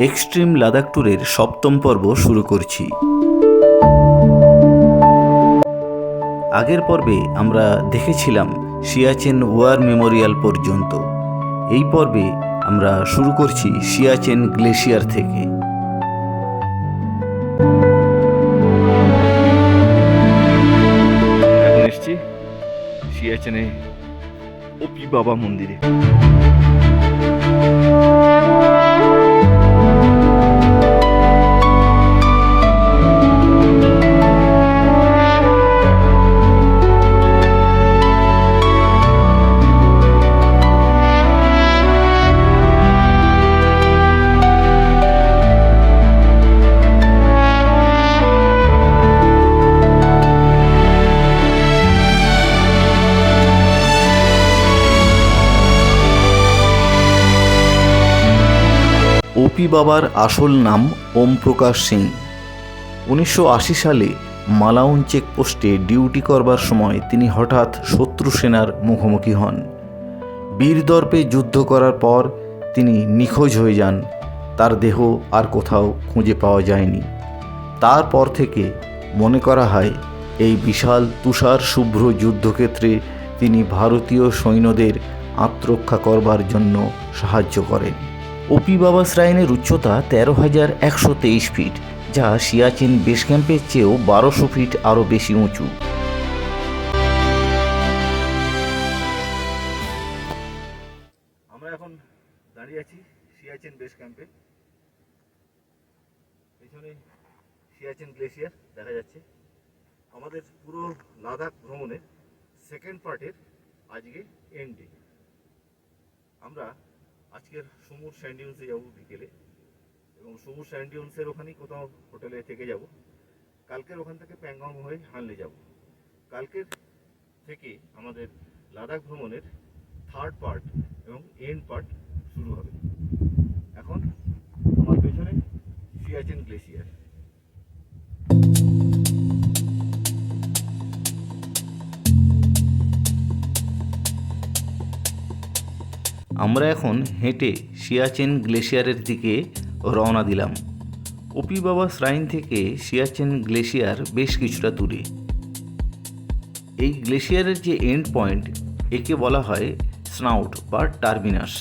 Extreme Ladakh ট্যুরের 7ম পর্ব শুরু করছি। আগের পর্বে আমরা দেখেছিলাম সিয়াচেন ওয়ার মেমোরিয়াল পর্যন্ত। এই পর্বে আমরা শুরু করছি সিয়াচেন গ্লেশিয়ার থেকে। এখন এসছি সিয়াচেনে ওপি বাবা মন্দিরে। ওপি বাবার আসল নাম ওম প্রকাশ সিং। 1980 সালে মালাউন চেকপোস্টে ডিউটি করবার সময় তিনি হঠাৎ শত্রু সেনার মুখোমুখি হন। বীরদর্পে যুদ্ধ করার পর তিনি নিখোঁজ হয়ে যান। তার দেহ আর কোথাও খুঁজে পাওয়া যায়নি। তারপর থেকে মনে করা হয় এই বিশাল তুষার শুভ্র যুদ্ধক্ষেত্রে তিনি ভারতীয় সৈন্যদের আত্মরক্ষা করবার জন্য সাহায্য করেন। ওপি বাবা শ্রাইনের উচ্চতা 13,123 ফিট, যা সিয়াচেন বেস ক্যাম্পের চেয়েও 1200 ফিট আরও বেশি উঁচু। আমরা এখন দাঁড়িয়ে আছি সিয়াচেন বেস ক্যাম্পে। পেছনে সিয়াচেন গ্লেশিয়ার দেখা যাচ্ছে। আমাদের পুরো লাদাখ ভ্রমণের সেকেন্ড পার্টের আজকে এন্ডে। আমরা আজকের সমুর স্যান্ডিউন্সে যাব বিকেলে, এবং সমুর স্যান্ডিউন্সের ওখানেই কোথাও হোটেলে থেকে যাব। কালকের ওখান থেকে প্যাংগং হয়ে হানলে যাব। কালকের থেকে আমাদের লাদাখ ভ্রমণের থার্ড পার্ট এবং এন্ড পার্ট শুরু হবে। এখন আমার পেছনে সিয়াচেন গ্লেশিয়ার। আমরা এখন হেঁটে সিয়াচেন গ্লেশিয়ারের দিকে রওনা দিলাম। ওপি বাবা শ্রাইন থেকে সিয়াচেন গ্লেশিয়ার বেশ কিছুটা দূরে। এই গ্লেশিয়ারের যে এন্ড পয়েন্ট, একে বলা হয় স্নাউট বা টার্মিনাস।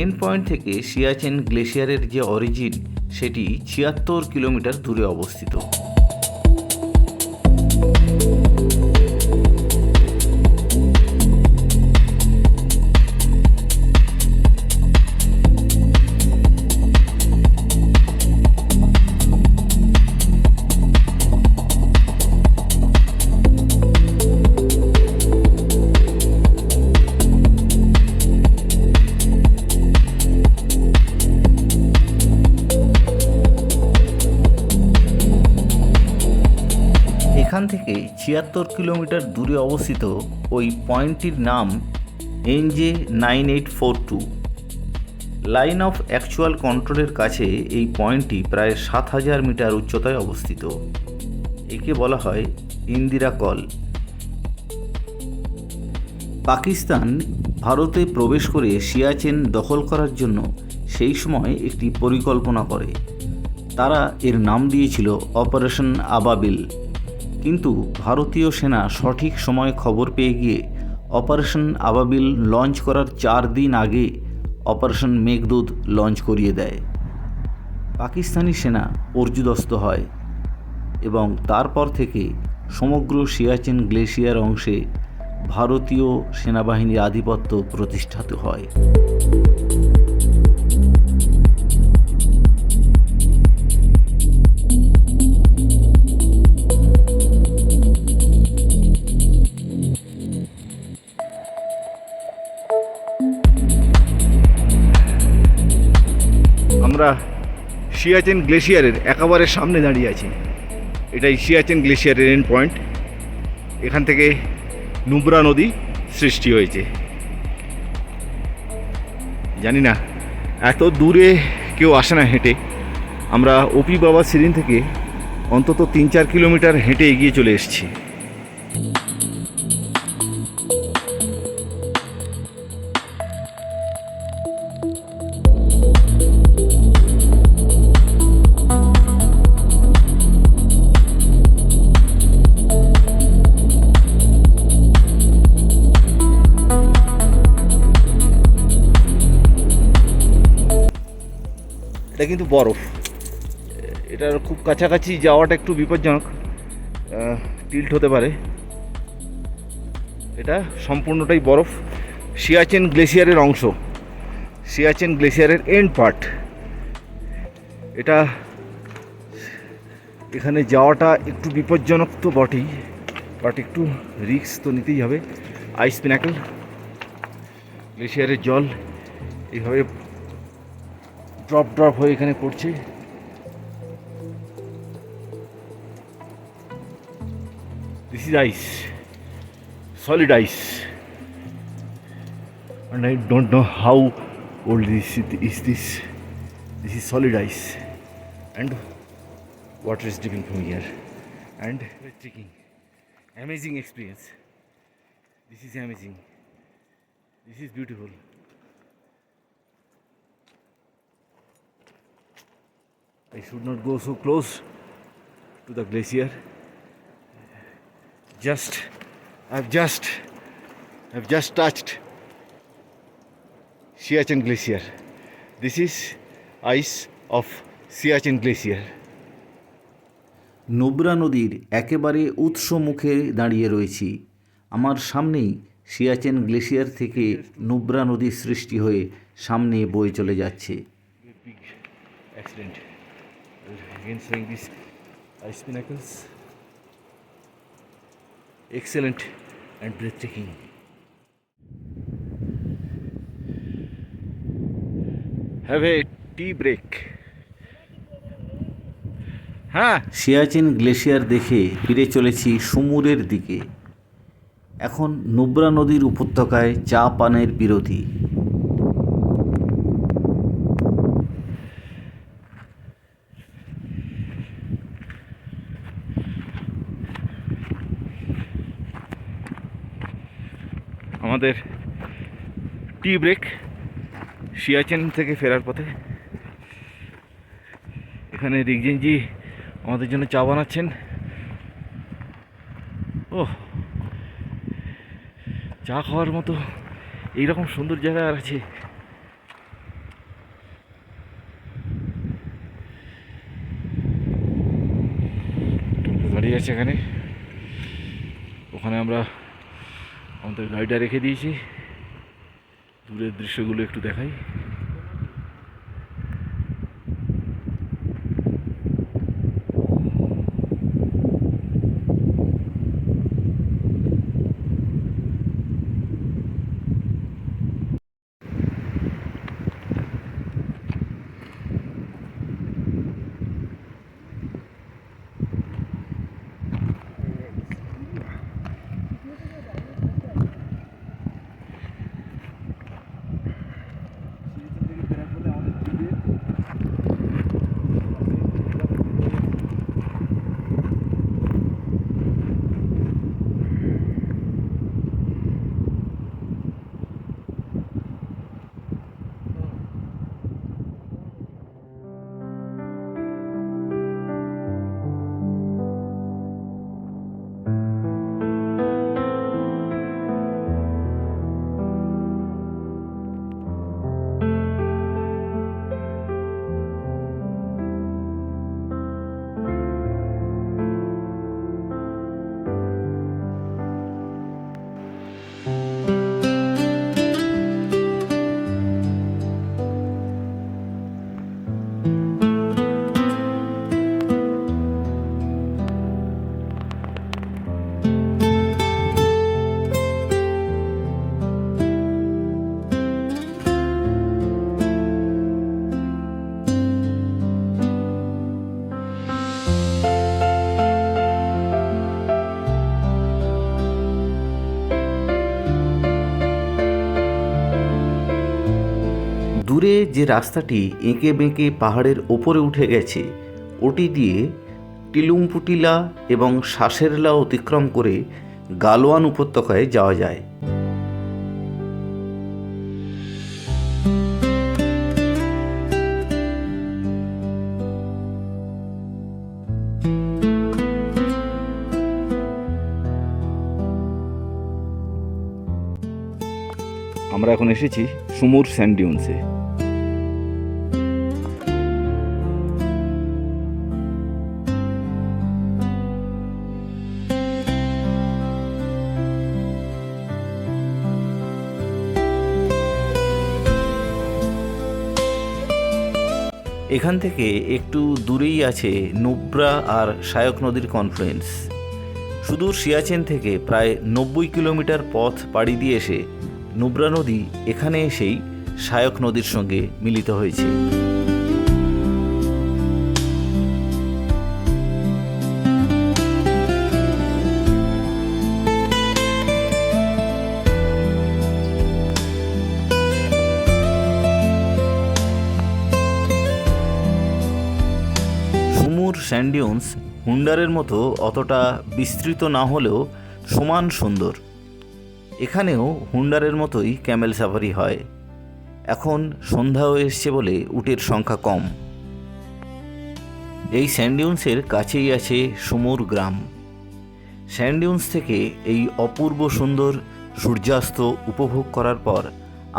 এন্ড পয়েন্ট থেকে সিয়াচেন গ্লেশিয়ারের যে অরিজিন, সেটি 76 কিলোমিটার দূরে অবস্থিত। এখান থেকে 76 কিলোমিটার দূরে অবস্থিত ওই পয়েন্টটির নাম NJ 9842। লাইন অফ অ্যাকচুয়াল কন্ট্রোলের কাছে এই পয়েন্টটি প্রায় 7000 মিটার উচ্চতায় অবস্থিত। একে বলা হয় ইন্দিরা কল। পাকিস্তান ভারতে প্রবেশ করে সিয়াচেন দখল করার জন্য সেই সময় একটি পরিকল্পনা করে। তারা এর নাম দিয়েছিল অপারেশন আবাবিল। কিন্তু ভারতীয় সেনা সঠিক সময়ে খবর পেয়ে গিয়ে অপারেশন আবাবিল লঞ্চ করার 4 দিন আগে অপারেশন মেঘদূত লঞ্চ করিয়ে দেয়। পাকিস্তানি সেনা পর্যুদস্ত হয় এবং তারপর থেকে সমগ্র সিয়াচেন গ্লেশিয়ার অংশে ভারতীয় সেনাবাহিনীর আধিপত্য প্রতিষ্ঠিত হয়। আমরা সিয়াচেন গ্লেশিয়ারের একেবারে সামনে দাঁড়িয়ে আছি। এটাই সিয়াচেন গ্লেশিয়ারের এন্ড পয়েন্ট। এখান থেকে নুব্রা নদী সৃষ্টি হয়েছে। জানি না এত দূরে কেউ আসে না হেঁটে। আমরা ওপি বাবা সিরিন থেকে অন্তত 3-4 কিলোমিটার হেঁটে এগিয়ে চলে এসেছি। কিন্তু বরফ। এটার খুব কাছাকাছি যাওয়াটা একটু বিপজ্জনক, টিল্ট হতে পারে। এটা সম্পূর্ণটাই বরফ, সিয়াচেন গ্লেসিয়ারের অংশ, সিয়াচেন গ্লেসিয়ারের এন্ড পার্ট এটা। এখানে যাওয়াটা একটু বিপজ্জনক তো বটেই, বাট একটু রিস্ক তো নিতেই হবে। আইস পিনাকল, গ্লেসিয়ারের জল এইভাবে ড্রপ ড্রপ হয়ে এখানে পড়ছে। This is ice, solid ice, and I don't know how old is this. This is solid ice, and water is dripping from here, and breathtaking, amazing experience. This is amazing. This is beautiful. I should not go so close to the glacier. I've just touched Siachen Glacier. This is ice of Siachen Glacier. Nubra নদীর একেবারে উৎস মুখে দাঁড়িয়ে রয়েছি। আমার সামনেই Siachen glacier থেকে নুব্রা নদীর সৃষ্টি হয়ে সামনে বয়ে চলে যাচ্ছে। Big accident. Again showing these ice pinnacles. Excellent and breathtaking. Have a tea break. হ্যাঁ, সিয়াচেন গ্লেসিয়ার দেখে ফিরে চলেছি সুমুরের দিকে। এখন নুব্রা নদীর উপত্যকায় চা পানের বিরতি। আমাদের টি ব্রেক সিয়াচেন থেকে ফেরার পথে। এখানে রিগজেনজি আমাদের জন্য চা বানাচ্ছেন। ও, চা খাওয়ার মতো এইরকম সুন্দর জায়গা আর আছে? গাড়ি আছে এখানে, ওখানে আমরা আমাদের গাড়িটা রেখে দিয়েছি। দূরের দৃশ্যগুলো একটু দেখাই। দূরে যে রাস্তাটি এঁকে বেঁকে পাহাড়ের ওপরে উঠে গেছে, ওটি দিয়ে টিলুমপুটিলা এবং শাসেরলা অতিক্রম করে গালোয়ান উপত্যকায় যাওয়া যায়। আমরা এখন এসেছি সুমুর স্যান্ড ডিউন্সে। এখান থেকে একটু দূরেই আছে নুব্রা আর শায়ক নদীর কনফ্লুয়েন্স। সুদূর সিয়াচেন থেকে প্রায় 90 কিলোমিটার পথ পাড়ি দিয়ে এসে নুব্রা নদী এখানে এসেই শায়ক নদীর সঙ্গে মিলিত হয়েছে। সুমুর স্যান্ড ডিউনস হুন্ডারের মতো অতটা বিস্তৃত না হলেও সমান সুন্দর। এখানেও হুন্ডারের মতোই ক্যামেল সাফারি হয়। এখন সন্ধ্যাও এসছে বলে উটের সংখ্যা কম। এই স্যান্ডিউন্সের কাছেই আছে সুমুর গ্রাম। স্যান্ডিউন্স থেকে এই অপূর্ব সুন্দর সূর্যাস্ত উপভোগ করার পর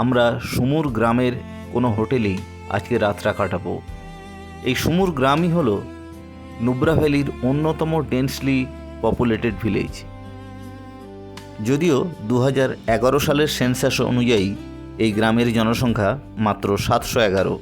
আমরা সুমুর গ্রামের কোনো হোটেলেই আজকে রাতটা কাটাবো। এই সুমুর গ্রামই হলো নুব্রা ভ্যালির অন্যতম ডেন্সলি পপুলেটেড ভিলেজ। যদিও 2011 সালের সেন্সাস অনুযায়ী এই গ্রামের জনসংখ্যা মাত্র 711।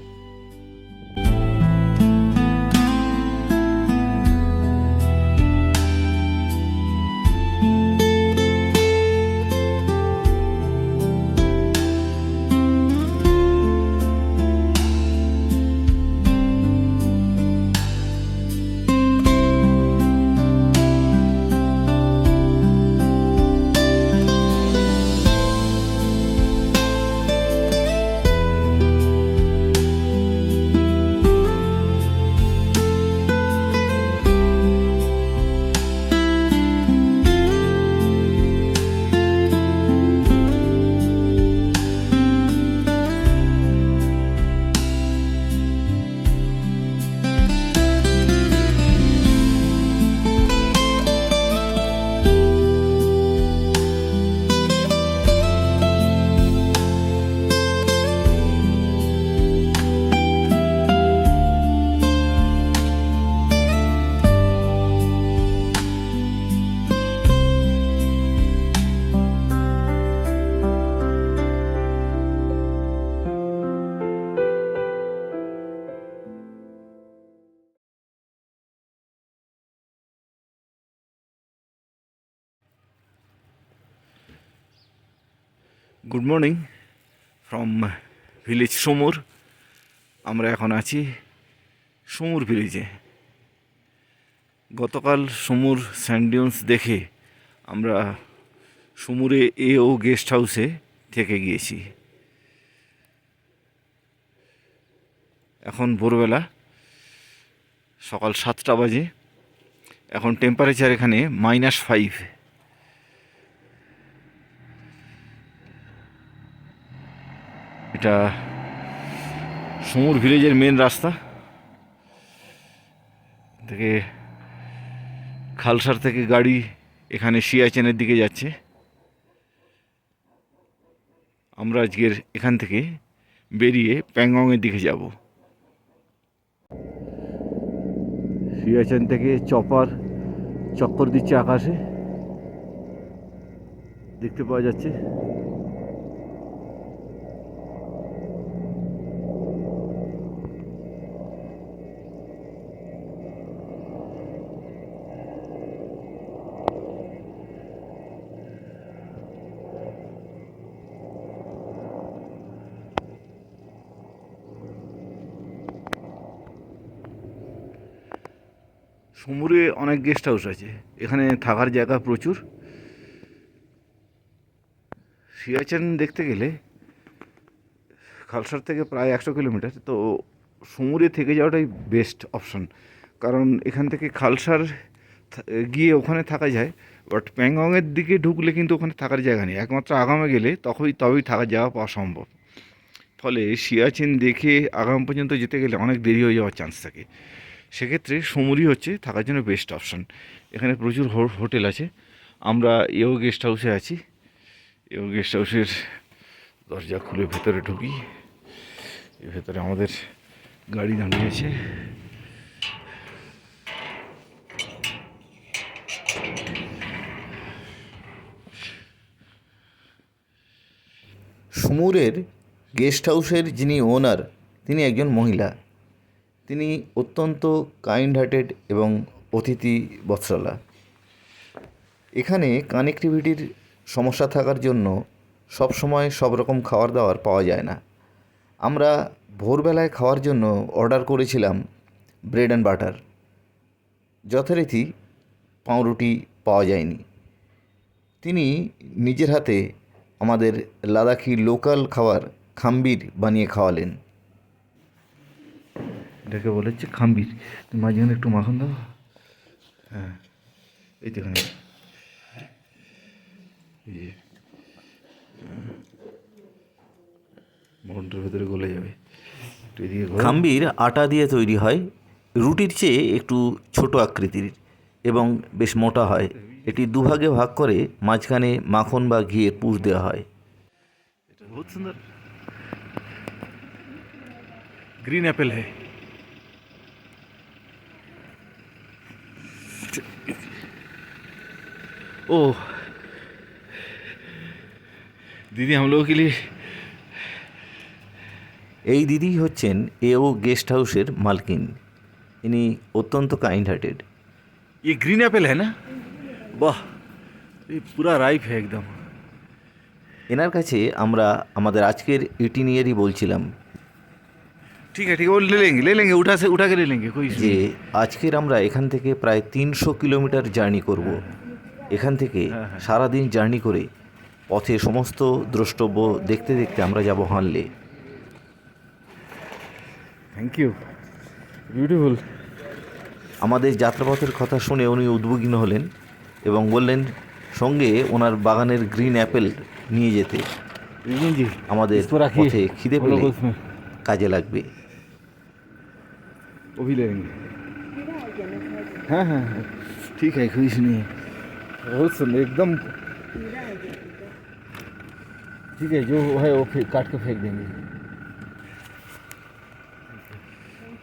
Good morning from village Sumur. আমরা এখন আছি সুমুর ভিলেজে। গতকাল সুমুর স্যান্ডিউন্স দেখে আমরা সুমুরে ও গেস্ট হাউসে থেকে গিয়েছি। এখন ভোরবেলা সকাল 7টা বাজে। এখন টেম্পারেচার এখানে -5। এটা সুমুর ভিলেজের মেন রাস্তা থেকে। খালসার থেকে গাড়ি এখানে সিয়াচেনের দিকে যাচ্ছে। আমরা আজকের এখান থেকে বেরিয়ে প্যাংগংয়ের দিকে যাব। সিয়াচেন থেকে চপার চক্কর দিচ্ছে আকাশে, দেখতে পাওয়া যাচ্ছে। সুমুরে অনেক গেস্ট হাউস আছে, এখানে থাকার জায়গা প্রচুর। সিয়াচেন দেখতে গেলে খালসার থেকে প্রায় 100 কিলোমিটার, তো সুমুরে থেকে যাওয়াটাই বেস্ট অপশন। কারণ এখান থেকে খালসার গিয়ে ওখানে থাকা যায়, বাট প্যাংগংয়ের দিকে ঢুকলে কিন্তু ওখানে থাকার জায়গা নেই। একমাত্র আগামে গেলে তবেই থাকার জায়গা পাওয়া সম্ভব। ফলে সিয়াচেন দেখে আগাম পর্যন্ত যেতে গেলে অনেক দেরি হয়ে যাওয়ার চান্স থাকে। সেক্ষেত্রে সুমুরই হচ্ছে থাকার জন্য বেস্ট অপশন। এখানে প্রচুর হোটেল আছে। আমরা গেস্ট হাউসে আছি। গেস্ট হাউসের দরজা খুলে ভেতরে ঢুকি। ভেতরে আমাদের গাড়ি দাঁড়িয়ে আছে। সুমুরের গেস্ট হাউসের যিনি ওনার, তিনি একজন মহিলা। তিনি অত্যন্ত কাইন্ড হার্টেড এবং অতিথি বৎসলা। এখানে কানেক্টিভিটির সমস্যা থাকার জন্য সবসময় সব রকম খাবার দাবার পাওয়া যায় না। আমরা ভোরবেলায় খাওয়ার জন্য অর্ডার করেছিলাম ব্রেড অ্যান্ড বাটার, যথারীতি পাউরুটি পাওয়া যায়নি। তিনি নিজের হাতে আমাদের লাদাখি লোকাল খাবার খাম্বির বানিয়ে খাওয়ালেন। এটাকে বলে হচ্ছে খাম্বির। মাঝখানে একটু মাখন দাও। হ্যাঁ, এই তো এখানে মটনটার ভেতরে গলে যাবে। খাম্বির আটা দিয়ে তৈরি হয়, রুটির চেয়ে একটু ছোট আকৃতির এবং বেশ মোটা হয়। এটি দুভাগে ভাগ করে মাঝখানে মাখন বা ঘিয়ের পুর দেওয়া হয়। बहुत सुंदर ग्रीन एप्पल है। ओह दीदी हम लोगों के लिए এই দিদি হচ্ছেন এও গেস্ট হাউসের মালকিন। ইনি অত্যন্ত কাইন্ড হার্টেড। ये ग्रीन एप्पल है ना? वाह ये पूरा राइप है एकदम। এনার কাছে আমরা আমাদের আজকের ইটিনিয়ারি বলছিলাম ठीक है वो ले लेंगे उठा के ले लेंगे कोई इशू যে नहीं। আজকের আমরা এখান থেকে প্রায় 300 কিলোমিটার জার্নি করব। এখান থেকে সারাদিন জার্নি করে পথে সমস্ত দ্রষ্টব্য দেখতে দেখতে আমরা যাব হানলে। Thank you beautiful. আমাদের যাত্রাপথের কথা শুনে উনি উদ্বিগ্ন হলেন এবং বললেন সঙ্গে ওনার বাগানের গ্রিন অ্যাপেল নিয়ে যেতে। विजन जी আমাদের इसको रखिए, পথে খিদে हम পেলে लोग उसमें কাজে লাগবে। वो भी ले लेंगे। हाँ हाँ हाँ, ठीक है कोई इशू नहीं है। बहुत सुंदर एकदम ठीक है, जो है वो काट के फेंक देंगे।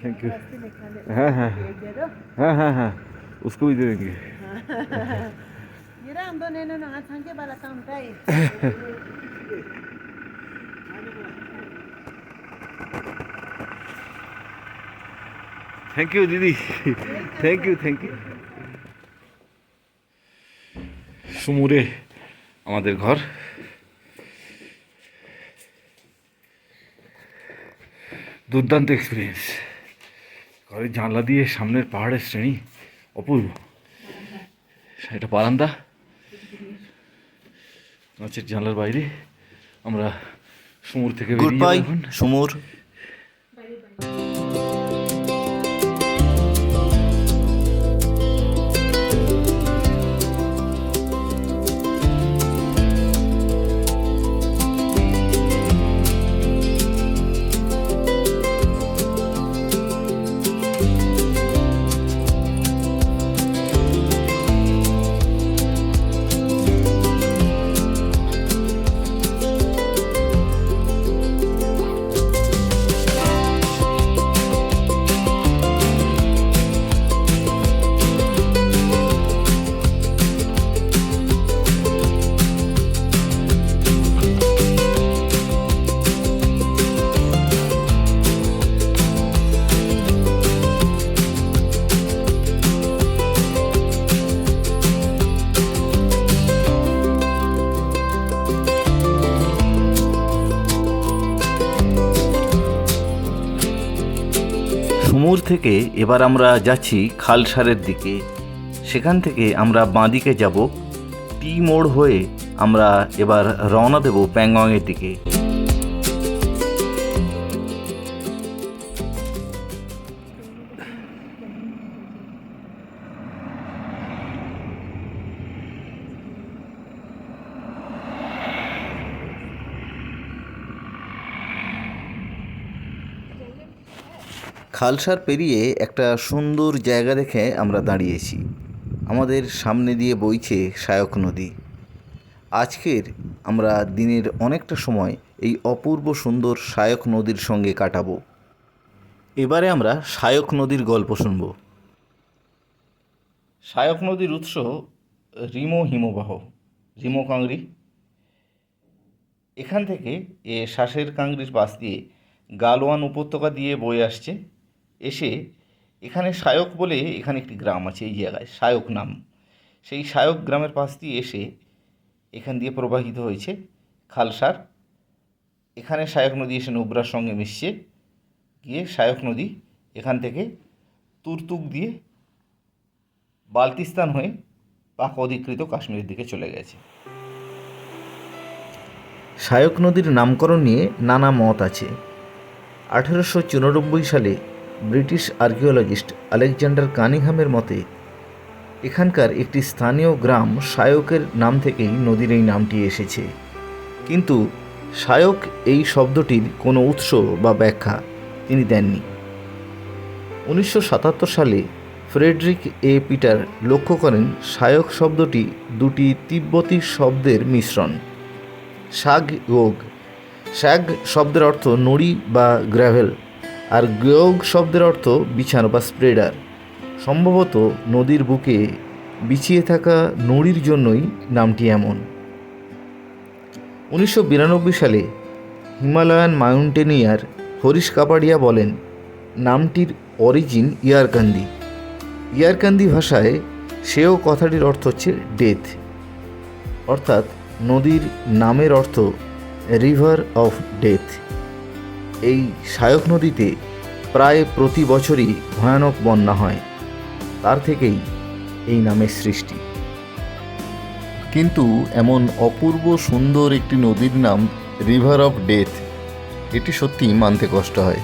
Thank you. हाँ हाँ हाँ हाँ हाँ उसको भी दे देंगे। थैंक यू दीदी थैंक यू সুমুরে আমাদের ঘর। দুর্দান্ত এক্সপিরিয়েন্স। ঘরের জানলা দিয়ে সামনের পাহাড়ের শ্রেণী অপূর্ব। এটা বারান্দা, গাছের জানলার বাইরে আমরা সমুদ্র থেকে গুড বেরিয়ে বাই যাবো এখন। সুমুর। সুমুর থেকে এবার আমরা যাচ্ছি খালসারের দিকে। সেখান থেকে আমরা বাঁদিকে যাব। টি মোড় হয়ে আমরা এবার রওনা দেব প্যাংগংয়ের দিকে। খালসার পেরিয়ে একটা সুন্দর জায়গা দেখে আমরা দাঁড়িয়েছি। আমাদের সামনে দিয়ে বইছে শায়ক নদী। আজকের আমরা দিনের অনেকটা সময় এই অপূর্ব সুন্দর শায়ক নদীর সঙ্গে কাটাবো। এবারে আমরা শায়ক নদীর গল্প শুনব। শায়ক নদীর উৎস রিমো হিমবাহ, রিমো কাংরি। এখান থেকে শ্বাসের কাংরির পাশ দিয়ে গালওয়ান উপত্যকা দিয়ে বয়ে আসছে এসে এখানে শায়ক বলে এখানে একটি গ্রাম আছে, এই জায়গায় শায়ক নাম, সেই শায়ক গ্রামের পাশ দিয়ে এসে এখান দিয়ে প্রবাহিত হয়েছে খালসার। এখানে শায়ক নদী এসে নোবরার সঙ্গে মিশছে, গিয়ে শায়ক নদী এখান থেকে তুর্তুক দিয়ে বাল্তিস্তান হয়ে পাক অধিকৃত কাশ্মীরের দিকে চলে গেছে। শায়ক নদীর নামকরণ নিয়ে নানা মত আছে। 1894 সালে ব্রিটিশ আর্কিওলজিস্ট আলেকজান্ডার কানিংহামের মতে এখানকার একটি স্থানীয় গ্রাম শায়কের নাম থেকেই নদীর এই নামটি এসেছে, কিন্তু শায়ক এই শব্দটির কোনো উৎস বা ব্যাখ্যা তিনি দেননি। 1977 সালে ফ্রেডরিক এ পিটার লক্ষ্য করেন শায়ক শব্দটি দুটি তিব্বতী শব্দের মিশ্রণ, শাগ গোগ। শাগ শব্দের অর্থ নড়ি বা গ্র্যাভেল, আর গোগ শব্দের অর্থ বিছানো বা স্প্রেডার। সম্ভবত নদীর বুকে বিছিয়ে থাকা নড়ির জন্যই নামটি এমন। 1992 সালে হিমালয়ান মাউন্টেনিয়ার হরিশ কাপাডিয়া বলেন নামটির অরিজিন ইয়ারকান্দি। ইয়ারকান্দি ভাষায় সেও কথাটির অর্থ হচ্ছে ডেথ, অর্থাৎ নদীর নামের অর্থ রিভার অফ ডেথ। এই শায়ক নদীতে প্রায় প্রতি বছরই ভয়ানক বন্যা হয়, তার থেকেই এই নামের সৃষ্টি। কিন্তু এমন অপূর্ব সুন্দর একটি নদীর নাম রিভার অফ ডেথ, এটি সত্যিই মানতে কষ্ট হয়।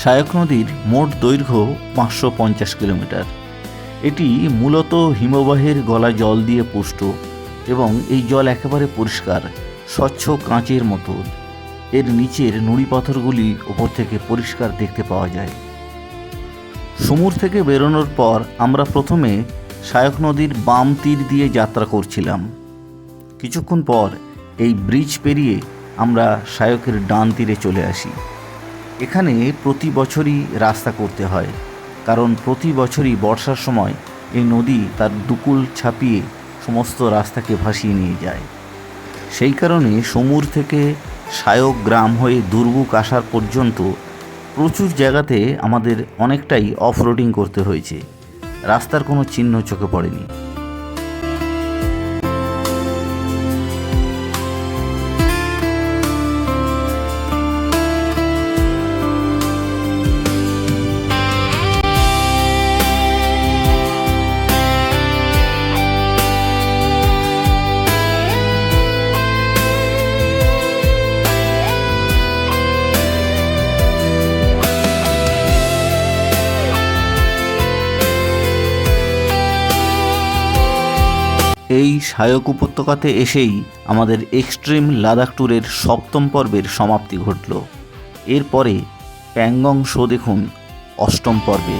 শায়ক নদীর মোট দৈর্ঘ্য 550 কিলোমিটার। এটি মূলত হিমবাহের গলা জল দিয়ে পুষ্ট এবং এই জল একেবারে পরিষ্কার, স্বচ্ছ কাঁচের মতো। এর নিচের নুড়ি পাথরগুলি ওপর থেকে পরিষ্কার দেখতে পাওয়া যায়। সমুদ্র থেকে বেরোনোর পর আমরা প্রথমে শায়ক নদীর বাম তীর দিয়ে যাত্রা করছিলাম। কিছুক্ষণ পর এই ব্রিজ পেরিয়ে আমরা শায়কের ডান তীরে চলে আসি। এখানে প্রতি বছরই রাস্তা করতে হয়, কারণ প্রতি বছরই বর্ষার সময় এই নদী তার দুকুল ছাপিয়ে সমস্ত রাস্তাকে ভাসিয়ে নিয়ে যায়। সেই কারণে সমুদ্র থেকে শায়ক গ্রাম হয়ে দুর্গুক আসার পর্যন্ত প্রচুর জায়গাতে আমাদের অনেকটাই অফ রোডিং করতে হয়েছে। রাস্তার কোনো চিহ্ন চোখে পড়েনি। এই শায়ক উপত্যকাতে এসেই আমাদের এক্সট্রিম লাদাখ ট্যুরের 7ম পর্বের সমাপ্তি ঘটল। এরপরে প্যাংগং শো দেখুন 8ম পর্বে।